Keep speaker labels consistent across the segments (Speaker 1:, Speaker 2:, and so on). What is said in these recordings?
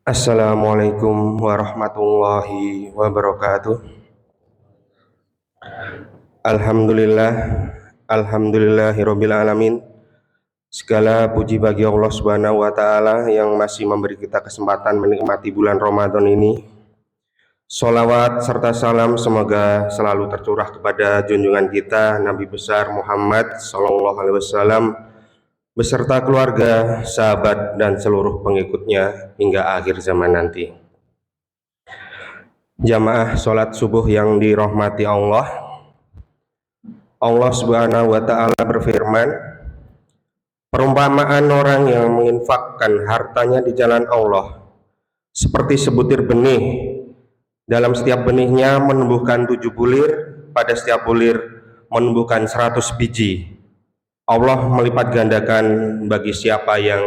Speaker 1: Assalamualaikum warahmatullahi wabarakatuh. Alhamdulillah, alhamdulillahirabbil alamin. Segala puji bagi Allah Subhanahu wa taala yang masih memberi kita kesempatan menikmati bulan Ramadan ini. Sholawat serta salam semoga selalu tercurah kepada junjungan kita Nabi besar Muhammad sallallahu alaihi wasallam beserta keluarga, sahabat, dan seluruh pengikutnya hingga akhir zaman nanti. Jamaah sholat subuh yang dirahmati Allah Subhanahu wa ta'ala berfirman, perumpamaan orang yang menginfakkan hartanya di jalan Allah seperti sebutir benih. Dalam setiap benihnya menumbuhkan 7 bulir, pada setiap bulir menumbuhkan 100 biji. Allah melipat gandakan bagi siapa yang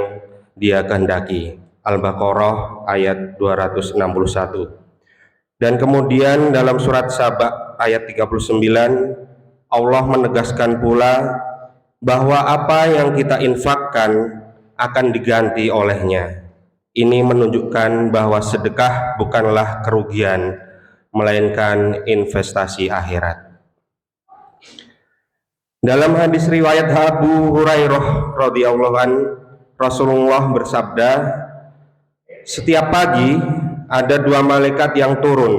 Speaker 1: Dia kehendaki. Al-Baqarah ayat 261. Dan kemudian dalam surat Saba ayat 39, Allah menegaskan pula bahwa apa yang kita infakkan akan diganti olehnya. Ini menunjukkan bahwa sedekah bukanlah kerugian, melainkan investasi akhirat. Dalam hadis riwayat Abu Hurairah radhiyallahu an, Rasulullah bersabda, setiap pagi ada 2 malaikat yang turun.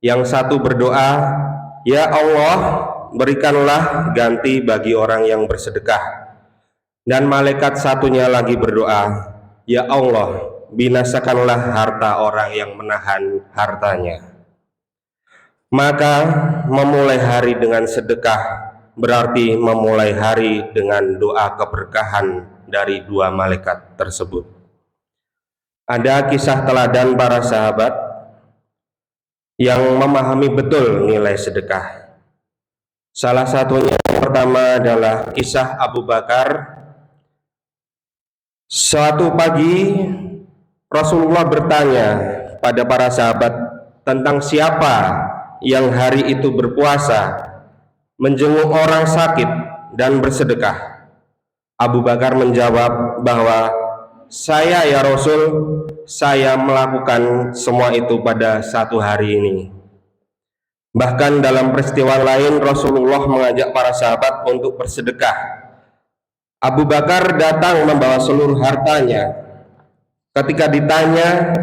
Speaker 1: Yang satu berdoa, ya Allah, berikanlah ganti bagi orang yang bersedekah. Dan malaikat satunya lagi berdoa, ya Allah, binasakanlah harta orang yang menahan hartanya. Maka memulai hari dengan sedekah berarti memulai hari dengan doa keberkahan dari 2 malaikat tersebut. Ada kisah teladan para sahabat yang memahami betul nilai sedekah. Salah satunya yang pertama adalah kisah Abu Bakar. Suatu pagi Rasulullah bertanya pada para sahabat tentang siapa yang hari itu berpuasa, menjenguk orang sakit, dan bersedekah. Abu Bakar menjawab bahwa saya ya Rasul, saya melakukan semua itu pada satu hari ini. Bahkan dalam peristiwa lain Rasulullah mengajak para sahabat untuk bersedekah. Abu Bakar datang membawa seluruh hartanya. Ketika ditanya,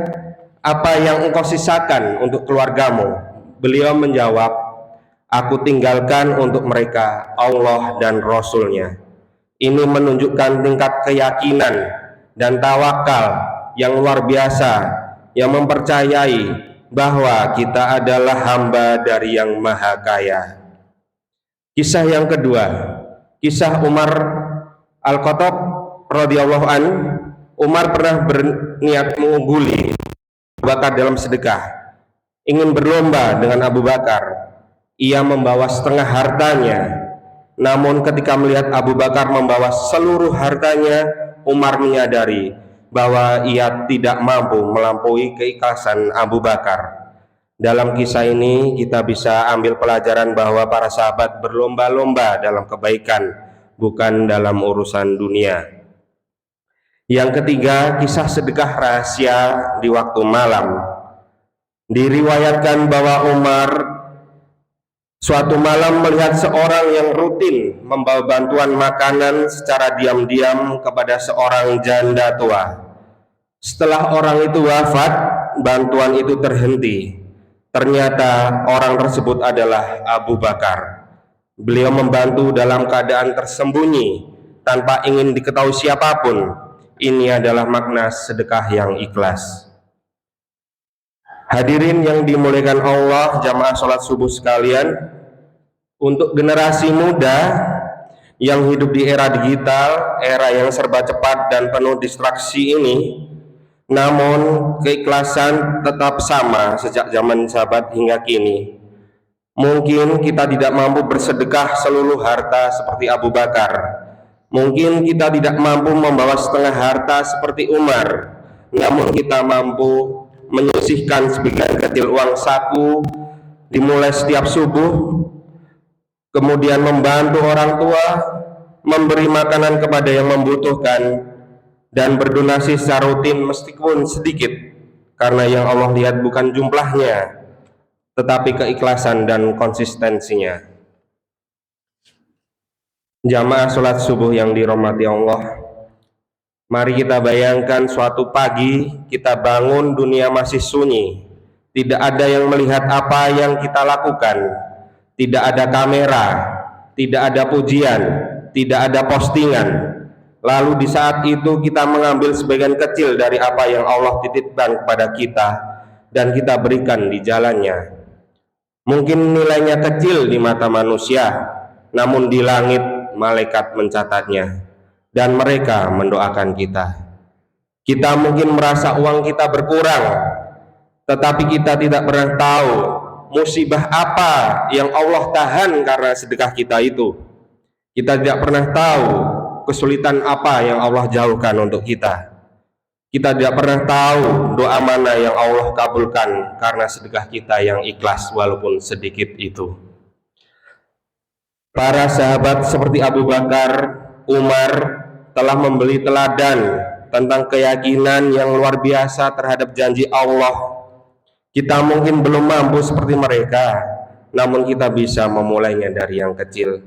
Speaker 1: apa yang engkau sisakan untuk keluargamu? Beliau menjawab, aku tinggalkan untuk mereka Allah dan Rasulnya. Ini menunjukkan tingkat keyakinan dan tawakal yang luar biasa, yang mempercayai bahwa kita adalah hamba dari yang maha kaya. Kisah yang kedua, kisah Umar Al-Khattab radhiyallahu an. Umar pernah berniat mengungguli Abu Bakar dalam sedekah, ingin berlomba dengan Abu Bakar. Ia membawa setengah hartanya, namun ketika melihat Abu Bakar membawa seluruh hartanya, Umar menyadari bahwa ia tidak mampu melampaui keikhlasan Abu Bakar. Dalam kisah ini kita bisa ambil pelajaran bahwa para sahabat berlomba-lomba dalam kebaikan, bukan dalam urusan dunia. Yang ketiga, kisah sedekah rahasia di waktu malam. Diriwayatkan bahwa Umar suatu malam melihat seorang yang rutin membawa bantuan makanan secara diam-diam kepada seorang janda tua. Setelah orang itu wafat, bantuan itu terhenti. Ternyata orang tersebut adalah Abu Bakar. Beliau membantu dalam keadaan tersembunyi tanpa ingin diketahui siapapun. Ini adalah makna sedekah yang ikhlas. Hadirin yang dimuliakan Allah, jamaah sholat subuh sekalian, untuk generasi muda yang hidup di era digital, era yang serba cepat dan penuh distraksi ini, namun keikhlasan tetap sama sejak zaman sahabat hingga kini. Mungkin kita tidak mampu bersedekah seluruh harta seperti Abu Bakar. Mungkin kita tidak mampu membawa setengah harta seperti Umar, namun kita mampu menyisihkan sebagian kecil uang saku dimulai setiap subuh, kemudian membantu orang tua, memberi makanan kepada yang membutuhkan, dan berdonasi secara rutin meskipun sedikit karena yang Allah lihat bukan jumlahnya, tetapi keikhlasan dan konsistensinya. Jamaah sholat subuh yang dirahmati Allah, mari kita bayangkan suatu pagi kita bangun, dunia masih sunyi, tidak ada yang melihat apa yang kita lakukan, tidak ada kamera, tidak ada pujian, tidak ada postingan. Lalu di saat itu kita mengambil sebagian kecil dari apa yang Allah titipkan kepada kita dan kita berikan di jalannya. Mungkin nilainya kecil di mata manusia, namun di langit malaikat mencatatnya dan mereka mendoakan kita. Kita mungkin merasa uang kita berkurang, tetapi kita tidak pernah tahu musibah apa yang Allah tahan karena sedekah kita itu. Kita tidak pernah tahu kesulitan apa yang Allah jauhkan untuk kita. Kita tidak pernah tahu doa mana yang Allah kabulkan karena sedekah kita yang ikhlas walaupun sedikit itu. Para sahabat seperti Abu Bakar, Umar telah memberi teladan tentang keyakinan yang luar biasa terhadap janji Allah. Kita mungkin belum mampu seperti mereka, namun kita bisa memulainya dari yang kecil.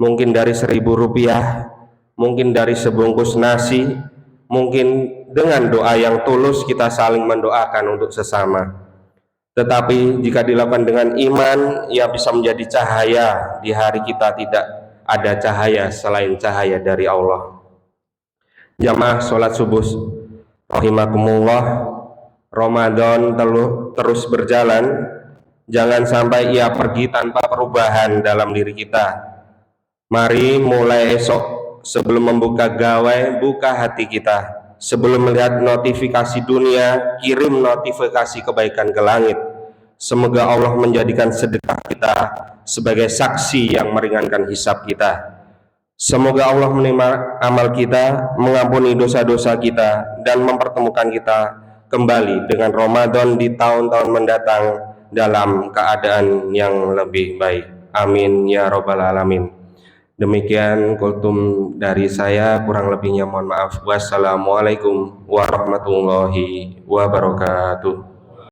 Speaker 1: Mungkin dari 1.000 rupiah, mungkin dari sebungkus nasi, mungkin dengan doa yang tulus kita saling mendoakan untuk sesama. Tetapi jika dilakukan dengan iman, ia bisa menjadi cahaya di hari kita tidak ada cahaya selain cahaya dari Allah. Jamaah sholat subuh rahimakumullah, Ramadan terus berjalan, jangan sampai ia pergi tanpa perubahan dalam diri kita. Mari mulai esok, sebelum membuka gawai, buka hati kita. Sebelum melihat notifikasi dunia, kirim notifikasi kebaikan ke langit. Semoga Allah menjadikan sedekah kita sebagai saksi yang meringankan hisab kita. Semoga Allah menerima amal kita, mengampuni dosa-dosa kita, dan mempertemukan kita kembali dengan Ramadan di tahun-tahun mendatang dalam keadaan yang lebih baik. Amin ya robbal alamin. Demikian kultum dari saya, kurang lebihnya mohon maaf. Wassalamualaikum warahmatullahi wabarakatuh.